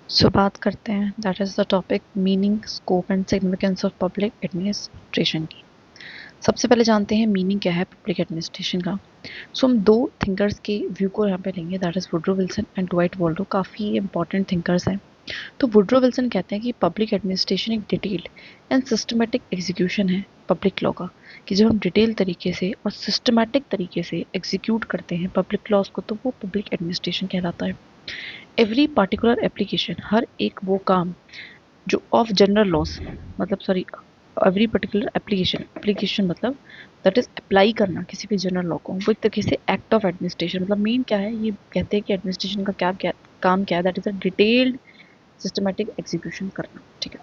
सो बात करते हैं that is the topic meaning scope and significance of public administration की। सबसे पहले जानते हैं मीनिंग क्या है पब्लिक एडमिनिस्ट्रेशन का। सो हम दो थिंकर्स के व्यू को यहाँ पे लेंगे that is Woodrow Wilson and Dwight Waldo. काफ़ी इंपॉर्टेंट थिंकर्स हैं। तो वुड्रो विल्सन कहते हैं कि पब्लिक एडमिनिस्ट्रेशन एक डिटेल्ड एंड सिस्टमेटिक एग्जीक्यूशन है पब्लिक लॉ का, कि जब हम डिटेल तरीके से और सिस्टमेटिक तरीके से एग्जीक्यूट करते हैं पब्लिक लॉज को तो वो पब्लिक एडमिनिस्ट्रेशन कहलाता है। एवरी पार्टिकुलर एप्लीकेशन, हर एक वो काम जो ऑफ जनरल लॉज, मतलब sorry, every particular application, application मतलब दैट इज अप्लाई करना किसी भी जनरल लॉ को, वो एक तरीके से एक्ट ऑफ एडमिनिस्ट्रेशन। मतलब मेन क्या है, ये कहते हैं कि एडमिनिस्ट्रेशन का क्या काम क्या है, that is a detailed systematic execution करना। ठीक है।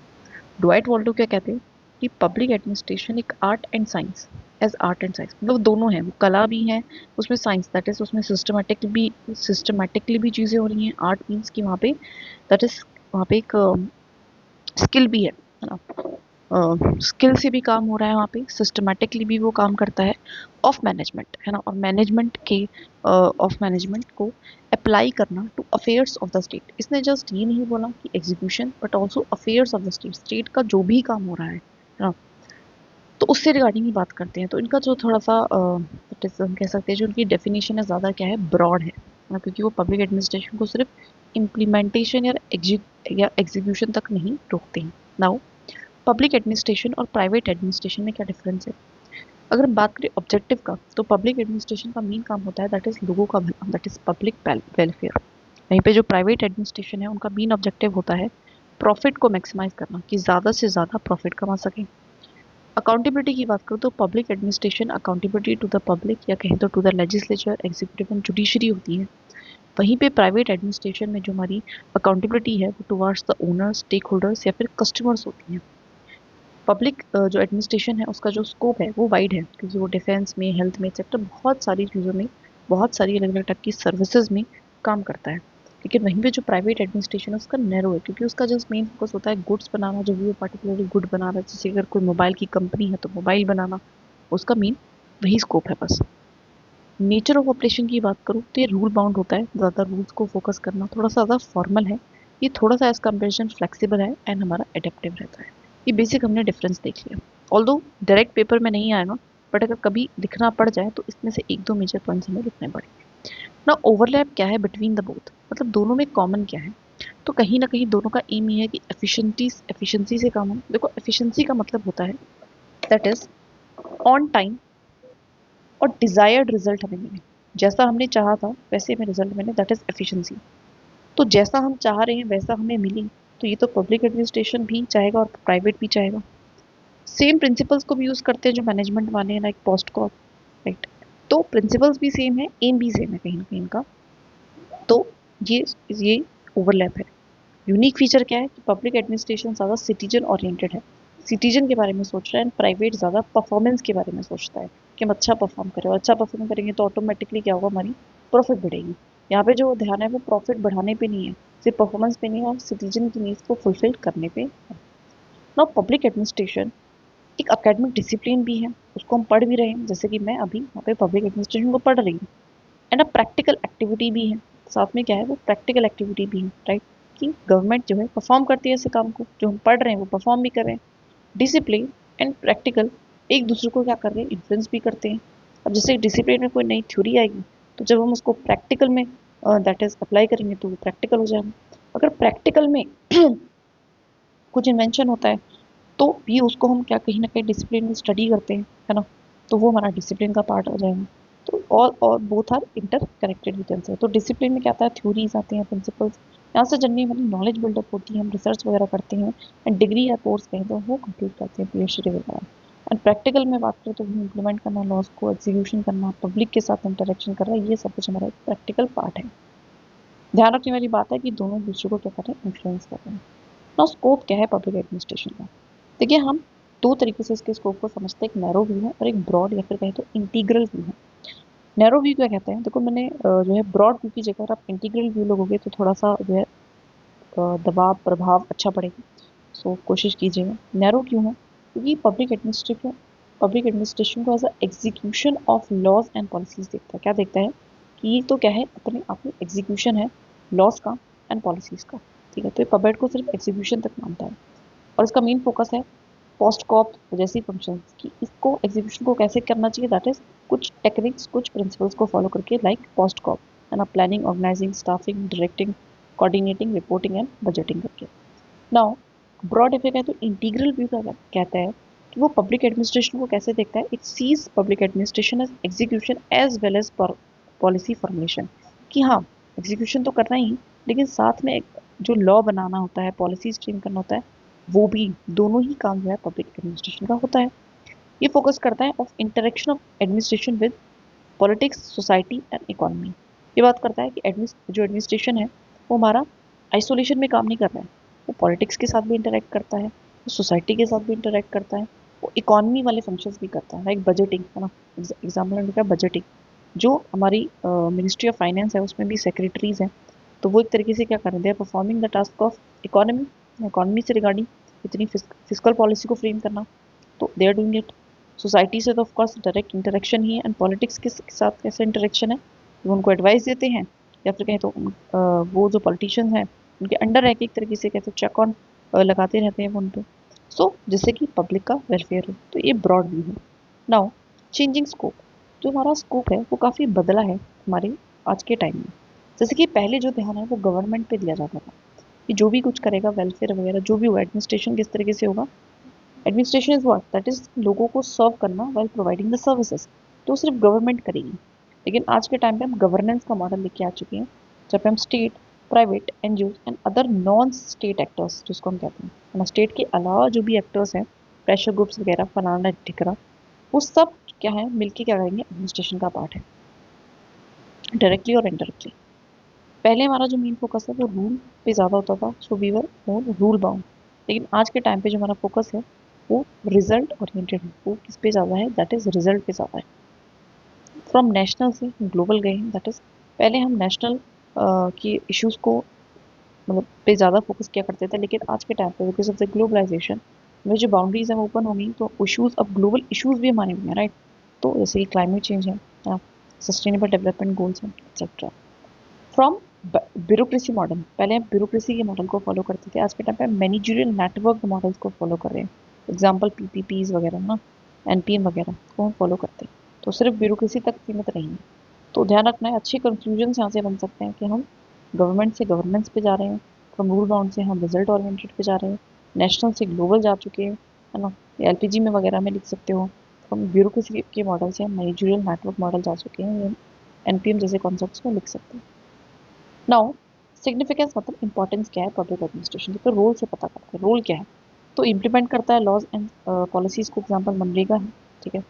डुआइट वॉल्डो क्या कहते हैं कि पब्लिक एडमिनिस्ट्रेशन एक art and science, as art and science मतलब दोनों है, वो कला भी है उसमें, साइंस दैट इज उसमें सिस्टमेटिकली भी चीज़ें हो रही हैं। आर्ट मीन्स कि वहाँ पे दैट इज वहाँ पे एक स्किल भी है ना, स्किल से भी काम हो रहा है वहाँ पे, सिस्टमेटिकली भी वो काम करता है। ऑफ मैनेजमेंट है ना, और मैनेजमेंट के ऑफ मैनेजमेंट को अप्लाई करना to affairs of the state. इसने जस्ट ये नहीं बोला कि execution but also affairs of the state, state का जो भी काम हो रहा है ना, तो उससे रिगार्डिंग ही बात करते हैं। तो इनका जो थोड़ा सा हम कह सकते हैं जो उनकी डेफिनेशन है ज़्यादा क्या है, ब्रॉड है ना, क्योंकि वो पब्लिक एडमिनिस्ट्रेशन को सिर्फ इम्प्लीमेंटेशन या एग्जीक्यूशन तक नहीं रोकते हैं। नाउ पब्लिक एडमिनिस्ट्रेशन और प्राइवेट एडमिनिस्ट्रेशन में क्या डिफरेंस है। अगर हम बात करें ऑब्जेक्टिव का, तो पब्लिक एडमिनिस्ट्रेशन का मेन काम होता है दैट इज लोगों का भला, दैट इज पब्लिक वेलफेयर। वहीं पे जो प्राइवेट एडमिनिस्ट्रेशन है उनका मेन ऑब्जेक्टिव होता है प्रॉफिट को मैक्सिमाइज करना, कि ज़्यादा से ज़्यादा प्रॉफिट कमा सकें। अकाउंटेबिलिटी की बात करूँ तो public administration accountability to the public, या कहें तो to the legislature, executive and judiciary होती है। वहीं पे प्राइवेट एडमिनिस्ट्रेशन में जो हमारी अकाउंटेबिलिटी है वो towards the owners, stakeholders या फिर कस्टमर्स होती है। पब्लिक जो एडमिनिस्ट्रेशन है उसका जो स्कोप है वो वाइड है, क्योंकि वो डिफेंस में, हेल्थ में, सेक्टर बहुत सारी चीज़ों में, बहुत सारी अलग अलग टाइप की सर्विसेज में काम करता है। लेकिन वहीं पे जो प्राइवेट एडमिनिस्ट्रेशन है उसका नैरो है, क्योंकि उसका जस्ट मेन फोकस होता है गुड्स बनाना, जो भी वो पर्टिकुलरली गुड बना रहा है। जैसे अगर कोई मोबाइल की कंपनी है तो मोबाइल बनाना, उसका मेन वही स्कोप है बस। नेचर ऑफ ऑपरेशन की बात करूँ तो ये रूल बाउंड होता है, ज़्यादा रूल्स को फोकस करना, थोड़ा सा ज़्यादा फॉर्मल है। ये थोड़ा सा एज कंपेरिजन फ्लेक्सिबल है एंड हमारा एडेप्टिव रहता है। ये बेसिक हमने डिफरेंस देख लिया। ऑल्दो डायरेक्ट पेपर में नहीं आएगा, बट अगर कभी लिखना पड़ जाए तो इसमें से एक दो मेजर पॉइंट्स हमें लिखने पड़ेंगे ना। ओवरलैप क्या है बिटवीन द बोथ, मतलब दोनों में कॉमन क्या है। तो कहीं ना कहीं दोनों का एम ये है कि एफिशिएंसी से काम हो। देखो एफिशिएंसी का मतलब होता है दैट इज ऑन टाइम और डिजायर्ड रिजल्ट हमें मिले, जैसा हमने चाहा था वैसे हमें रिजल्ट मिले, दैट इज एफिशिएंसी। तो जैसा हम चाह रहे हैं वैसा हमें मिली, तो ये तो पब्लिक एडमिनिस्ट्रेशन भी चाहेगा और प्राइवेट भी चाहेगा। सेम प्रिंसिपल्स को भी यूज करते हैं जो मैनेजमेंट वाले हैं, लाइक पोस्ट को, राइट। तो प्रिंसिपल्स भी सेम है, एम भी सेम है कहीं ना कहीं इनका। तो ये ओवरलैप है। यूनिक फीचर क्या है कि पब्लिक एडमिनिस्ट्रेशन ज़्यादा सिटीजन ओरिएंटेड है, सिटीजन के बारे में सोच रहा है, एंड प्राइवेट ज़्यादा परफॉर्मेंस के बारे में सोचता है कि हम अच्छा परफॉर्म करें, और अच्छा परफॉर्म करेंगे तो ऑटोमेटिकली क्या होगा, हमारी प्रॉफिट बढ़ेगी। यहाँ पे जो ध्यान है वो प्रॉफिट बढ़ाने पे नहीं है, सिर्फ परफॉर्मेंस पे नहीं है, और सिटीजन की नीड्स को फुलफिल करने पे। नाउ पब्लिक एडमिनिस्ट्रेशन एक अकेडमिक डिसिप्लिन भी है, उसको हम पढ़ भी रहे हैं, जैसे कि मैं अभी यहाँ पे पब्लिक एडमिनिस्ट्रेशन को पढ़ रही हूँ। एंड अ प्रैक्टिकल एक्टिविटी भी है, साथ में क्या है वो प्रैक्टिकल एक्टिविटी भी है, राइट। कि गवर्नमेंट जो है परफॉर्म करती है ऐसे काम को, जो हम पढ़ रहे हैं वो परफॉर्म भी कर रहे हैं। डिसिप्लिन एंड प्रैक्टिकल एक दूसरे को क्या कर रहे हैं, इन्फ्लुएंस भी करते हैं। अब जैसे डिसिप्लिन में कोई नई थ्योरी आएगी, तो जब हम उसको प्रैक्टिकल में दैट इज अप्लाई करेंगे तो वो प्रैक्टिकल हो जाएगा। अगर प्रैक्टिकल में कुछ इन्वेंशन होता है तो भी उसको हम क्या कहीं ना कहीं डिसिप्लिन में स्टडी करते हैं, है ना, तो वो हमारा डिसिप्लिन का पार्ट हो जाएगा। तो ऑल और both are interconnected we can say. तो डिसिप्लिन में क्या आता है, थ्योरीज आती हैं, प्रिंसिपल्स, यहाँ से जनरली हमारी नॉलेज बिल्डअप होती है, हम रिसर्च वगैरह करते हैं, एंड डिग्री या कोर्स कहें तो वो कंप्लीट करते हैं, पीएचडी वगैरह। एंड प्रैक्टिकल में बात करें तो हम इम्प्लीमेंट करना, लॉज को एग्जीक्यूशन करना, पब्लिक के साथ इंटरेक्शन करना, ये सब कुछ हमारा प्रैक्टिकल पार्ट है। ध्यान रखने वाली बात है कि दोनों एक दूसरे को क्या कर रहे हैं, इन्फ्लुएंस कर रहे हैं। ना स्कोप क्या है पब्लिक एडमिनिस्ट्रेशन का। देखिए हम दो तरीके से इसके स्कोप को समझते हैं, एक नैरो व्यू है और एक ब्रॉड या फिर कहें तो इंटीग्रल व्यू है। नैरो व्यू क्या कहते हैं, देखो मैंने जो है ब्रॉड व्यू की जगह अगर आप इंटीग्रल व्यू लोगोगे तो थोड़ा सा जो है दबाव प्रभाव अच्छा पड़ेगा। सो कोशिश कीजिएगा। नैरो क्यों है, क्योंकि पब्लिक एडमिनिस्ट्रेशन को as a execution of laws and policies देखता है। क्या देखता है कि ये तो क्या है, अपने आप में एग्जीक्यूशन है लॉज का एंड पॉलिसीज का। ठीक है। तो ये पबेट को सिर्फ एग्जीक्यूशन तक मानता है और इसका मेन फोकस है पोस्ट कॉप जैसी फंक्शंस की, इसको एग्जीक्यूशन को कैसे करना चाहिए, दैट इज कुछ टेक्निक्स कुछ प्रिंसिपल्स को फॉलो करके, लाइक पोस्ट कॉप है ना, planning, organizing, staffing, directing, coordinating, reporting and budgeting करके। नाउ ब्रॉड इफेक्ट है तो इंटीग्रल व्यू का कहता है कि वो पब्लिक एडमिनिस्ट्रेशन को कैसे देखता है, it sees public administration as execution as well as policy formulation, कि हाँ एग्जीक्यूशन तो करना ही, लेकिन साथ में जो लॉ बनाना होता है, पॉलिसीज फ्रेम करना होता है, वो भी, दोनों ही काम जो है पब्लिक एडमिनिस्ट्रेशन का होता है। ये फोकस करता है of interaction of administration with politics, society and economy. ये बात करता है कि जो एडमिनिस्ट्रेशन है वो हमारा आइसोलेशन में काम नहीं कर रहा है, वो पॉलिटिक्स के साथ भी इंटरेक्ट करता है, वो सोसाइटी के साथ भी इंटरेक्ट करता है, वो इकोनॉमी वाले फंक्शंस भी करता है, लाइक बजटिंग है ना। एग्जाम्पल का बजटिंग, जो हमारी मिनिस्ट्री ऑफ फाइनेंस है उसमें भी सेक्रेटरीज हैं, तो वो एक तरीके से क्या कर रहे हैं, performing the task of economy, economy से रिगार्डिंग इतनी फिजिकल पॉलिसी को फ्रेम करना, तो they are doing it. Society से तो ऑफकोर्स डायरेक्ट इंटरेक्शन ही है, एंड पॉलिटिक्स के साथ कैसे इंटरेक्शन है, वो उनको एडवाइस देते हैं, या फिर कहें तो वो जो पॉलिटिशियंस हैं उनके अंडर रह के एक तरीके से कहते चेक ऑन लगाते रहते हैं वो उन पे, सो जिससे कि पब्लिक का वेलफेयर हो। तो ये ब्रॉड व्यू है। नाउ चेंजिंग स्कोप, जो हमारा स्कोप है वो काफ़ी बदला है हमारे आज के टाइम में। जैसे कि पहले जो ध्यान है वो गवर्नमेंट पे दिया जाता था कि जो भी कुछ करेगा वेलफेयर वगैरह जो भी होगा, एडमिनिस्ट्रेशन किस तरीके से होगा, administration is what, that is लोगों को सर्व करना वाइल प्रोवाइडिंग द सर्विसेज, तो सिर्फ गवर्नमेंट करेगी। लेकिन आज के टाइम पे हम गवर्नेंस का मॉडल लेके आ चुके हैं, जहाँ पे हम state, private, NGO and other non state actors, जिसको हम कहते हैं है ना, स्टेट के अलावा जो भी एक्टर्स हैं, प्रेशर ग्रुप्स वगैरह, फलाना ढिकरा, वो सब क्या है, मिलके क्या करेंगे, एडमिनिस्ट्रेशन का पार्ट है, डायरेक्टली और इनडायरेक्टली। पहले हमारा जो मेन फोकस है वो रूल पे ज़्यादा होता था, so we were more rule bound. लेकिन आज के टाइम पे जो हमारा फोकस है वो रिजल्ट ओरिएंटेड है, वो किस पे ज़्यादा है, दैट इज रिजल्ट पे ज़्यादा है। फ्रॉम नेशनल से ग्लोबल गए हैं, दैट इज पहले हम नेशनल की इश्यूज को मतलब पे ज़्यादा फोकस किया करते थे, लेकिन आज के टाइम पे बिकॉज ऑफ द ग्लोबलाइजेशन में जो बाउंड्रीज हैं वो ओपन हो गई, तो इश्यूज अब ग्लोबल इश्यूज भी हमारे में, राइट। तो जैसे कि क्लाइमेट चेंज है, सस्टेनेबल डेवलपमेंट गोल्स हैं, एक्सेट्रा। फ्रॉम ब्यूरोक्रेसी मॉडल, पहले हम ब्यूरोक्रेसी के मॉडल को फॉलो करते थे, आज के टाइम पे मैनेजरियल नेटवर्क मॉडल्स को फॉलो कर रहे हैं, एग्जाम्पल पीपीपीज वगैरह ना, एनपीएम वगैरह को हम फॉलो करते हैं, तो सिर्फ ब्यूरोक्रेसी तक सीमित नहीं है। तो ध्यान रखना है, अच्छे कंक्लूजन यहाँ से बन सकते हैं कि हम गवर्नमेंट से गवर्नेंस पे जा रहे हैं, फ्रॉम रूल बाउंड से हम रिजल्ट ओरिएंटेड पे जा रहे हैं, नेशनल से ग्लोबल जा चुके हैं, है ना, एलपीजी में वगैरह में लिख सकते हो, फ्रॉम ब्यूरोक्रेसी के मॉडल से हम मैनेजरियल नेटवर्क मॉडल जा चुके हैं, एनपीएम जैसे कॉन्सेप्ट्स में लिख सकते हैं। नाउ सिग्निफिकेंस मतलब इंपॉर्टेंस क्या है पब्लिक एडमिनिस्ट्रेशन, तो रोल से पता करते हैं रोल क्या है। तो इम्प्लीमेंट करता है लॉज एंड पॉलिसीज को, एग्जांपल मनरेगा है, ठीक है।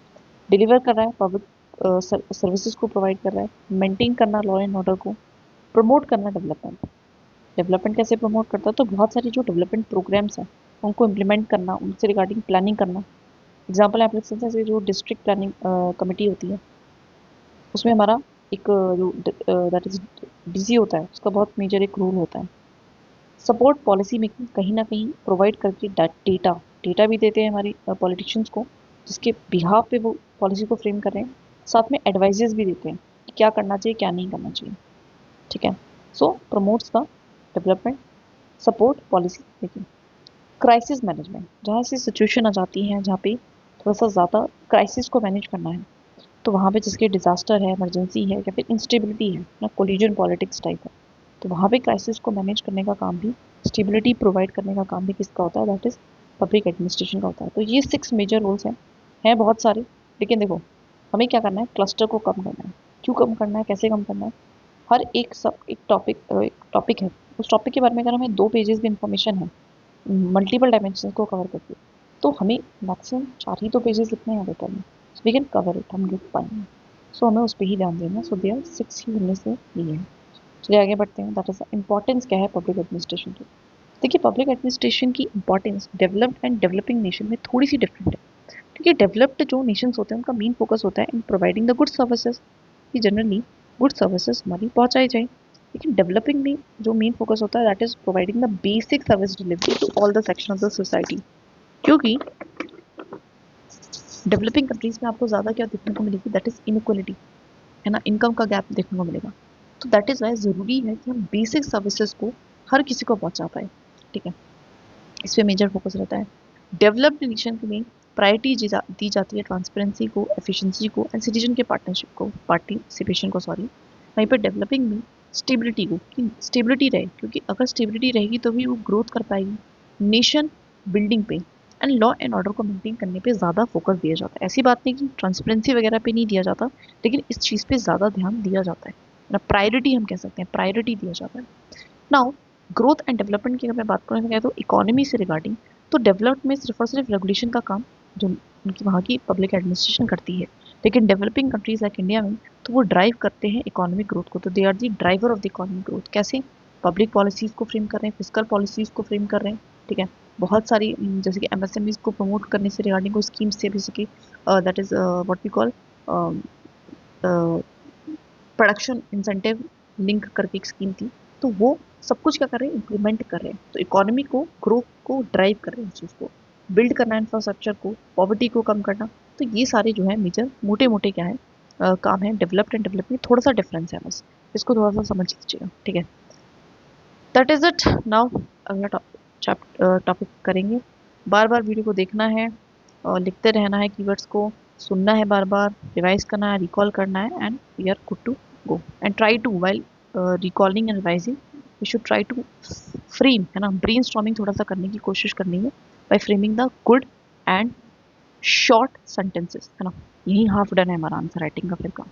डिलीवर कर रहा है पब्लिक सर्विसेज को प्रोवाइड कर रहा है, मेंटेन करना लॉ एंड ऑर्डर को, प्रमोट करना डेवलपमेंट। डेवलपमेंट कैसे प्रमोट करता है, तो बहुत सारी जो डेवलपमेंट प्रोग्राम्स हैं उनको इम्प्लीमेंट करना, उनसे रिगार्डिंग प्लानिंग करना। एग्जाम्पल आप लिख सकते हैं जो डिस्ट्रिक्ट प्लानिंग कमेटी होती है, उसमें हमारा एक जो दैट इज डीसी होता है, उसका बहुत मेजर एक रोल होता है। सपोर्ट पॉलिसी मेकिंग, कहीं ना कहीं प्रोवाइड करके डेटा डेटा भी देते हैं हमारी पॉलिटिशियंस को, जिसके बिहाफ पे वो पॉलिसी को फ्रेम कर रहे हैं, साथ में एडवाइजेस भी देते हैं कि क्या करना चाहिए क्या नहीं करना चाहिए, ठीक है। So promotes the development, support policy making. Crisis management, जहाँ ऐसी सिचुएशन आ जाती है जहाँ पे थोड़ा सा ज़्यादा क्राइसिस को मैनेज करना है, तो वहाँ पे जिसके डिजास्टर है, इमरजेंसी है, या फिर इंस्टेबिलिटी है ना, कोलिजन पॉलिटिक्स टाइप है, तो वहाँ पे क्राइसिस को मैनेज करने का काम भी, स्टेबिलिटी प्रोवाइड करने का काम भी किसका होता है, दैट इज पब्लिक एडमिनिस्ट्रेशन का होता है। तो ये 6 मेजर रोल्स हैं बहुत सारे, लेकिन देखो हमें क्या करना है, क्लस्टर को कम करना है। क्यों कम करना है, कैसे कम करना है, हर एक टॉपिक है, उस टॉपिक के बारे में अगर हमें 2 पेजेस भी इंफॉर्मेशन है मल्टीपल डायमेंशन को कवर करके, तो हमें मैक्सिमम 4 ही तो पेजेस लिखने हैं पेपर में, so we can cover it, हम लिख पाएंगे। सो हमें उस पर ही ध्यान देना, सो देयर 6 ही हमने से लिए हैं। चलिए आगे बढ़ते हैं, दैट इज इंपॉर्टेंस क्या है पब्लिक एडमिनिस्ट्रेशन की। देखिए पब्लिक एडमिनिस्ट्रेशन की importance developed and developing nation में थोड़ी सी डिफरेंट है, क्योंकि डेवलप्ड जो नेशंस होते हैं उनका मेन फोकस होता है in providing the good services, कि जनरली गुड सर्विसेज हमारी पहुंचाई जाए। लेकिन डेवलपिंग में जो मेन फोकस होता है that is providing the basic service delivery to all the section of the society, क्योंकि डेवलपिंग कंट्रीज में आपको ज़्यादा क्या देखने को मिलेगी, दैट इज इनइक्वलिटी, है ना, इनकम का गैप देखने को मिलेगा। तो दैट इज वाई ज़रूरी है कि हम बेसिक सर्विसेज को हर किसी को पहुंचा पाए, ठीक है, इस पे मेजर फोकस रहता है। डेवलप्ड नेशन में प्रायोरिटी दी जाती है ट्रांसपेरेंसी को, एफिशिएंसी को एंड सिटीजन के पार्टिसिपेशन को, सॉरी। वहीं पर डेवलपिंग में स्टेबिलिटी को, कि स्टेबिलिटी रहे, क्योंकि अगर स्टेबिलिटी रहेगी तो भी वो ग्रोथ कर पाएगी। नेशन बिल्डिंग पे एंड लॉ एंड ऑर्डर को मेंटेन करने पे ज़्यादा फोकस दिया जाता है। ऐसी बात नहीं कि ट्रांसपेरेंसी वगैरह पे नहीं दिया जाता, लेकिन इस चीज़ पे ज़्यादा ध्यान दिया जाता है ना, प्रायोरिटी हम कह सकते हैं, प्रायोरिटी दिया जाता है। नाउ ग्रोथ एंड डेवलपमेंट की अगर मैं बात करूँ तो इकोनॉमी से रिगार्डिंग, तो डेवलप्ड में सिर्फ और सिर्फ रेगुलेशन का काम जो उनकी वहाँ की पब्लिक एडमिनिस्ट्रेशन करती है, लेकिन डेवलपिंग कंट्रीज लाइक इंडिया में तो वो ड्राइव करते हैं इकोनॉमिक ग्रोथ को, तो they are the driver of the economic growth. कैसे? पब्लिक पॉलिसीज को फ्रेम कर रहे हैं, फिजिकल पॉलिसीज को फ्रेम कर रहे हैं, ठीक है, बहुत सारी जैसे कि एमएसएमईज को प्रमोट करने से रिगार्डिंग कोई स्कीम्स थे, basically that is what we call production incentive link करके एक स्कीम थी, तो वो सब कुछ क्या कर रहे हैं, इम्प्लीमेंट कर रहे हैं, तो इकोनॉमी को ग्रोथ को ड्राइव कर रहे हैं, उस चीज़ को बिल्ड करना, इंफ्रास्ट्रक्चर को, पॉवर्टी को कम करना। तो ये सारे जो है मेजर मोटे मोटे क्या है काम है। डेवलप्ड एंड डेवलपिंग थोड़ा सा डिफरेंस है, बस इसको थोड़ा सा समझ लीजिएगा, ठीक है। That is it. नाउ अगला टॉपिक करेंगे। बार बार वीडियो को देखना है और लिखते रहना है, कीवर्ड्स को सुनना है, बार बार रिवाइज करना है, रिकॉल करना है, and we are good to go. And try to while recalling and revising we should try to frame, है ना, ब्रेन स्टॉर्मिंग थोड़ा सा करने की कोशिश करनी है by framing the good and short sentences, है ना। यही हाफ डन है हमारा आंसर राइटिंग का फिर का।